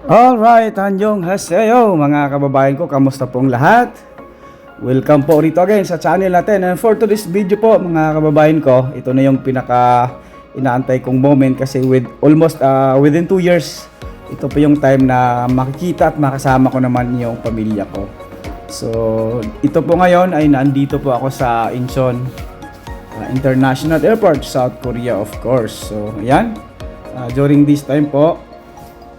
Alright, Anyong Haseyo mga kababayan ko, kamusta pong lahat? Welcome po rito again sa channel natin. And for today's video po mga kababayan ko, ito na yung pinaka inaantay kong moment kasi within 2 years, ito po yung time na makikita at makasama ko naman yung pamilya ko. So, ito po ngayon ay nandito po ako sa Incheon International Airport, South Korea of course. So, ayan. During this time po,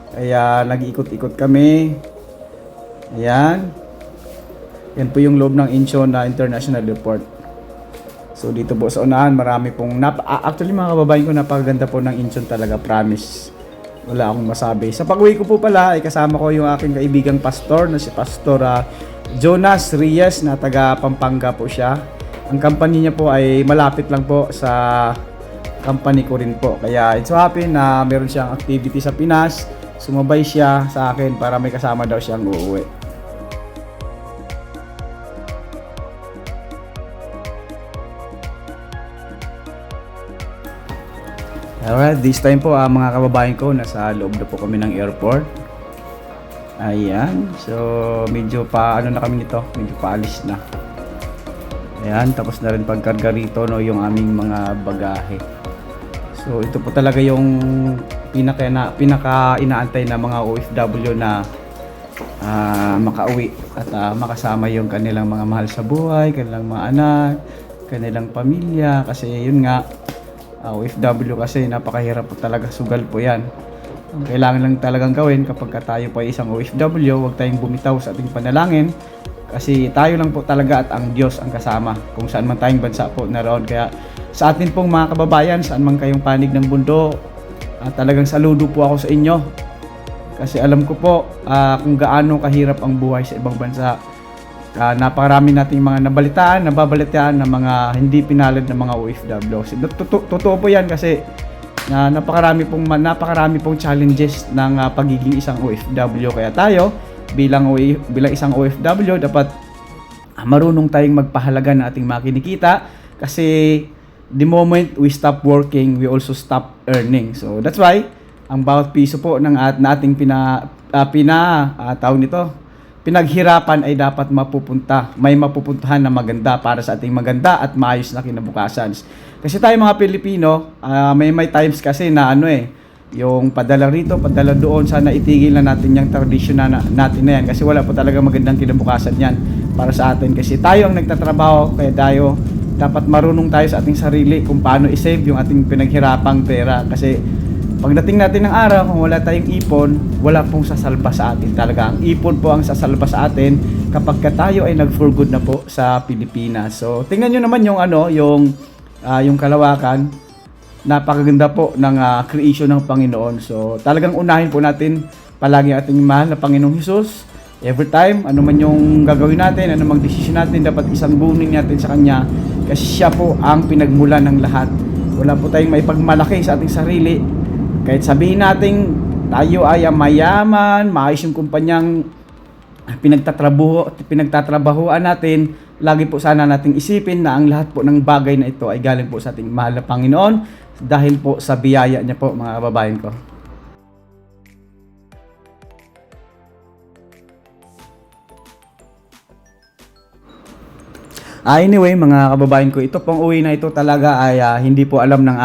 kaya nag-ikot-ikot kami. Ayan. Yan po yung loob ng Incheon International Airport. So dito po sa unahan, marami pong actually mga kababayan ko, napakaganda po ng Incheon talaga, promise. Wala akong masabi. Sa pag-uwi ko po pala ay kasama ko yung aking kaibigang pastor na si Pastor Jonas Reyes na taga Pampanga po siya. Ang company niya po ay malapit lang po sa company ko rin po. Kaya it's so happy na meron siyang activity sa Pinas. Sumabay siya sa akin para may kasama daw siyang uuwi. Alright, this time po mga kababayan ko, nasa loob na po kami ng airport. Ayan, so medyo pa ano na kami nito, medyo paalis na. Ayan, tapos na rin pagkarga rito no, yung aming mga bagahe. So ito po talaga yung pinaka inaantay na mga OFW na makauwi at makasama yung kanilang mga mahal sa buhay, kanilang mga anak, kanilang pamilya. Kasi yun nga, OFW kasi napakahirap po talaga, sugal po yan. Ang kailangan lang talagang gawin kapag tayo po ay isang OFW, huwag tayong bumitaw sa ating panalangin. Kasi tayo lang po talaga at ang Diyos ang kasama kung saan man tayong bansa po naroon. Kaya sa atin pong mga kababayan, saan man kayong panig ng mundo, talagang saludo po ako sa inyo. Kasi alam ko po kung gaano kahirap ang buhay sa ibang bansa. Napakarami nating mga nababalitaan ng mga hindi pinalad na mga OFW. Totoo po yan kasi napakarami pong challenges ng pagiging isang OFW. Kaya tayo bilang isang OFW dapat marunong tayong magpahalaga ng ating mga kinikita kasi the moment we stop working, we also stop earning. So that's why ang bawat piso po ng nating pinaghirapan ay dapat may mapupuntahan na maganda para sa ating maganda at maayos na kinabukasan. Kasi tayo mga Pilipino, may times kasi na yung padala rito, padala doon, sana itigil na natin yung tradisyon natin na yan kasi wala po talaga magandang kinabukasan yan para sa atin kasi tayo ang nagtatrabaho, kaya dapat marunong tayo sa ating sarili kung paano i-save yung ating pinaghirapang pera kasi pagdating natin ng araw, kung wala tayong ipon, wala pong sasalba sa atin talaga. Ang ipon po ang sasalba sa atin kapag tayo ay nag-for good na po sa Pilipinas. So tingnan nyo naman yung kalawakan, napakaganda po ng creation ng Panginoon. So talagang unahin po natin palagi ating mahal na Panginoong Hesus. Every time, ano man yung gagawin natin, ano mang desisyon natin, dapat isangbunin natin sa Kanya kasi Siya po ang pinagmulan ng lahat. Wala po tayong maipagmalaki sa ating sarili. Kahit sabihin natin tayo ay mayaman, maayos yung kumpanyang pinagtatrabahuan natin, lagi po sana nating isipin na ang lahat po ng bagay na ito ay galing po sa ating mahal na Panginoon dahil po sa biyaya niya po mga kababayan ko. Anyway mga kababayan ko, ito pong uwi na ito talaga ay hindi po alam ng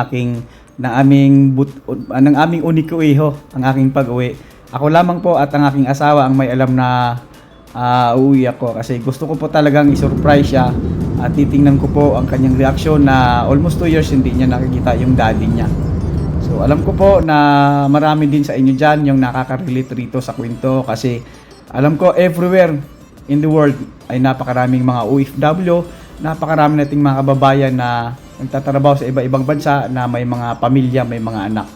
aming uniko iho ang aking pag-uwi. Ako lamang po at ang aking asawa ang may alam na uuwi ako kasi gusto ko po talagang i-surprise siya at titingnan ko po ang kanyang reaksyon na almost 2 years hindi niya nakikita yung daddy niya. So alam ko po na marami din sa inyo dyan yung nakaka-relate rito sa kwento kasi alam ko everywhere in the world ay napakaraming mga OFW, napakarami nating mga kababayan na nagtatrabaho sa iba-ibang bansa na may mga pamilya, may mga anak.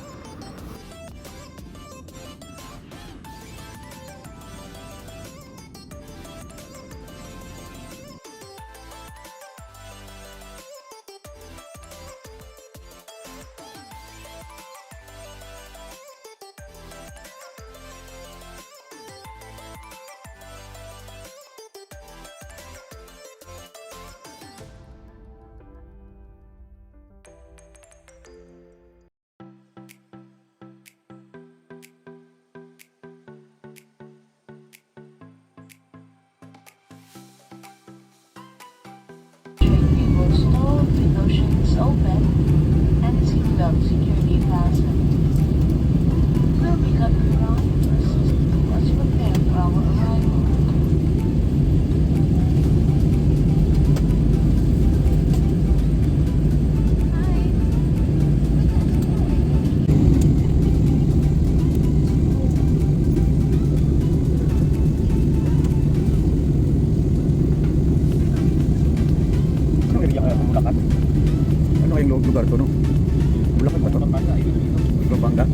lugar to, no? Bulacan ba to? Pampanga.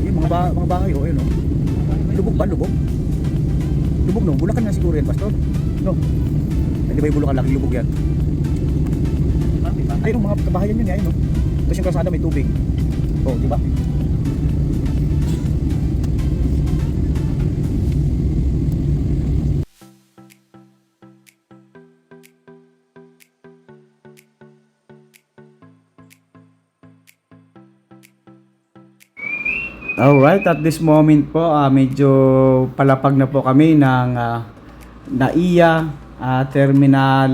Yung mga bahay, oh, yun, oh. Lubog ba? Lubog? Lubog, no? Bulacan nga siguro yan, Pastor. No? Hindi ba yung Bulacan laki lubog yan? Ay, no, mga kabahayan yun, no? Tapos yung kalsada may tubig. Oh, di ba? Alright, at this moment po, medyo palapag na po kami ng NAIA Terminal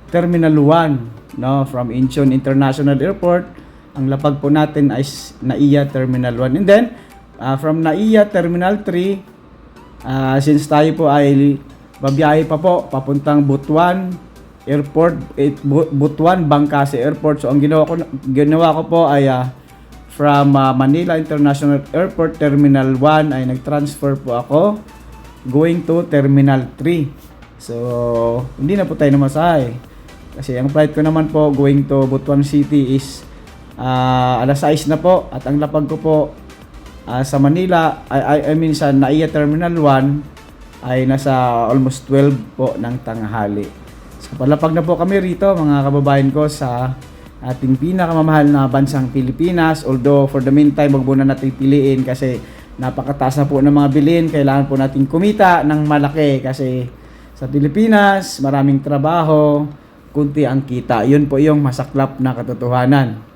1, no, from Incheon International Airport. Ang lapag po natin ay NAIA Terminal 1. And then, from NAIA Terminal 3, since tayo po ay babiyahe pa po papuntang Butuan Airport, Butuan Bangkase Airport. So ang ginawa ko po ay from Manila International Airport Terminal 1 ay nag-transfer po ako going to Terminal 3. So, hindi na po tayo namasahe. Kasi ang flight ko naman po going to Butuan City is alas 6 na po. At ang lapag ko po sa Manila, I mean sa NAIA Terminal 1 ay nasa almost 12 po ng tanghali. So, palapag na po kami rito mga kababayan ko sa ating pinakamamahal na bansang Pilipinas. Although for the meantime, wag muna natin piliin kasi napakataas na po ng mga bilhin. Kailangan po natin kumita ng malaki kasi sa Pilipinas, maraming trabaho, kunti ang kita. Yun po yung masaklap na katotohanan.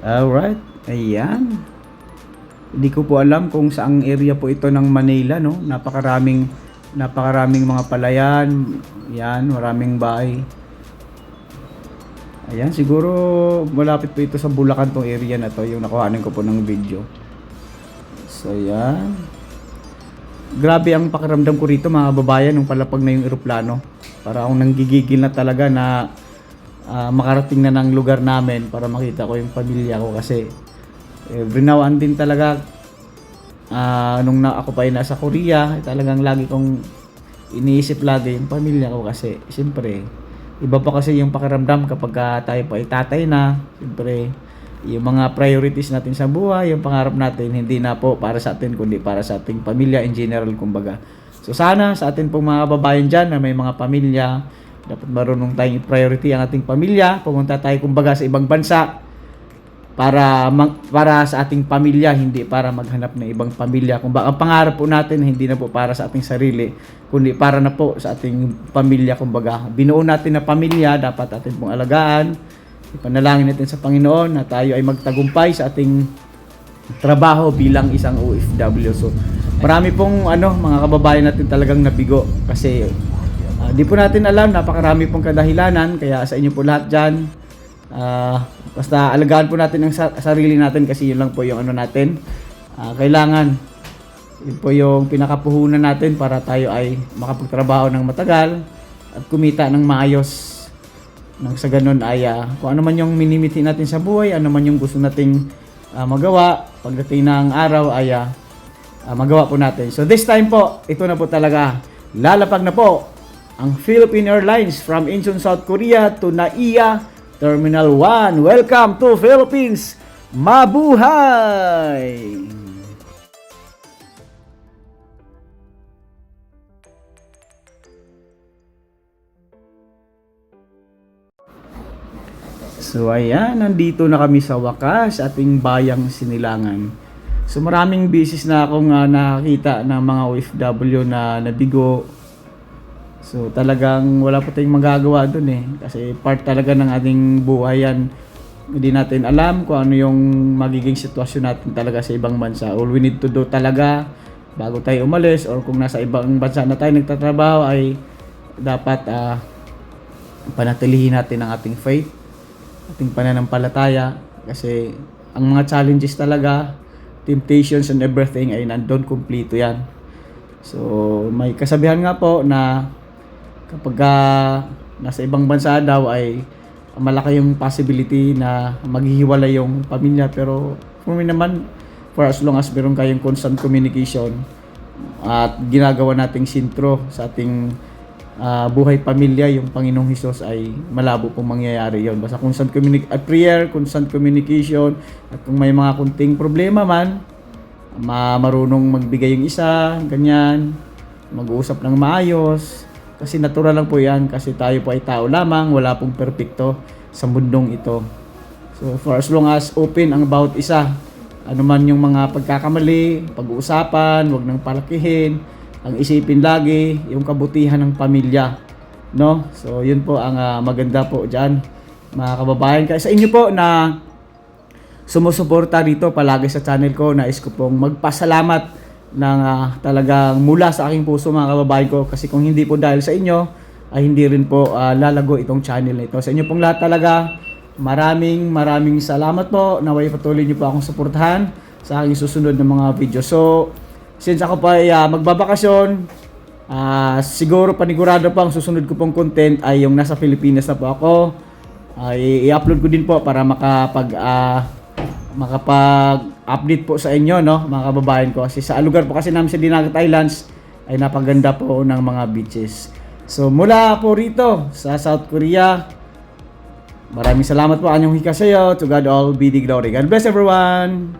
Alright, ayan. Hindi ko po alam kung saang area po ito ng Manila, no? Napakaraming mga palayan. Yan, maraming bahay. Ayan, siguro malapit po ito sa Bulacan tong area na to, yung nakuhanin ko po ng video. So, ayan. Grabe ang pakiramdam ko rito mga babayan nung palapag na yung eroplano. Para akong nanggigigil na talaga na makarating na ng lugar namin para makita ko yung pamilya ko kasi every now and then talaga nung ako pa ay nasa Korea talagang lagi kong iniisip lagi yung pamilya ko kasi siyempre iba pa kasi yung pakiramdam kapag tayo pa ay tatay na. Siyempre yung mga priorities natin sa buhay, yung pangarap natin hindi na po para sa atin kundi para sa ating pamilya in general kumbaga. So sana sa atin pong mga babayan dyan na may mga pamilya, dapat marunong tayong i-priority ang ating pamilya. Pumunta tayo kumbaga sa ibang bansa para sa ating pamilya, hindi para maghanap ng ibang pamilya. Kumbaga ang pangarap po natin hindi na po para sa ating sarili, kundi para na po sa ating pamilya. Kumbaga binuo natin na pamilya, dapat atin pong alagaan. Ipanalangin natin sa Panginoon na tayo ay magtagumpay sa ating trabaho bilang isang OFW. So marami pong mga kababayan natin talagang nabigo kasi di po natin alam, napakarami pong kadahilanan. Kaya sa inyo po lahat dyan, basta alagaan po natin ang sarili natin kasi yun lang po yung natin. Kailangan, yun po yung pinakapuhunan natin para tayo ay makapagtrabaho ng matagal at kumita ng maayos. Nang sa ganun ay kung ano man yung minimiti natin sa buhay, ano man yung gusto nating magawa, pagdating ng araw ay magawa po natin. So this time po, ito na po talaga, lalapag na po ang Philippine Airlines from Incheon, South Korea to NAIA Terminal 1. Welcome to Philippines! Mabuhay! So ayan, nandito na kami sa wakas, ating bayang Sinilangan. So maraming beses na akong nakakita ng mga OFW na nabigo. So talagang wala po tayong magagawa dun kasi part talaga ng ating buhay yan. Hindi natin alam kung ano yung magiging sitwasyon natin talaga sa ibang bansa. All we need to do talaga bago tayo umalis or kung nasa ibang bansa na tayo nagtatrabaho ay dapat panatilihin natin ang ating faith, ating pananampalataya kasi ang mga challenges talaga, temptations and everything ay nandun, kumpleto yan. So may kasabihan nga po na kapag nasa ibang bansa daw ay malaki yung possibility na maghihiwalay yung pamilya, pero for me naman, for as long as meron kayong constant communication at ginagawa nating sintro sa ating buhay pamilya, yung Panginoong Hesus, ay malabo pong mangyayari yon. Basta constant prayer, constant communication, at kung may mga kunting problema man, marunong magbigay yung isa, ganyan, mag-uusap ng maayos, kasi natural lang po yan, kasi tayo po ay tao lamang, wala pong perpekto sa mundong ito. So for as long as open ang bawat isa, ano man yung mga pagkakamali, pag-uusapan, wag nang palakihin, ang isipin lagi yung kabutihan ng pamilya, no? So yun po ang maganda po diyan, mga kababayan. Kaya sa inyo po na sumusuporta dito palagi sa channel ko, nais ko pong magpasalamat ng talagang mula sa aking puso, mga kababayan ko, kasi kung hindi po dahil sa inyo ay hindi rin po lalago itong channel na ito. Sa inyo pong lahat talaga, maraming salamat po. Naway patuloy niyo po akong suportahan sa aking susunod na mga video. So since ako pa ay magbabakasyon, siguro panigurado po ang susunod ko pong content ay yung nasa Pilipinas na po ako. I-upload ko din po para makapag-update po sa inyo, no, mga kababayan ko. Kasi sa lugar po kasi namin sa Dinagat Islands ay napaganda po ng mga beaches. So mula po rito sa South Korea, maraming salamat po. Anyong hikasayo. To God all be the glory. God bless everyone.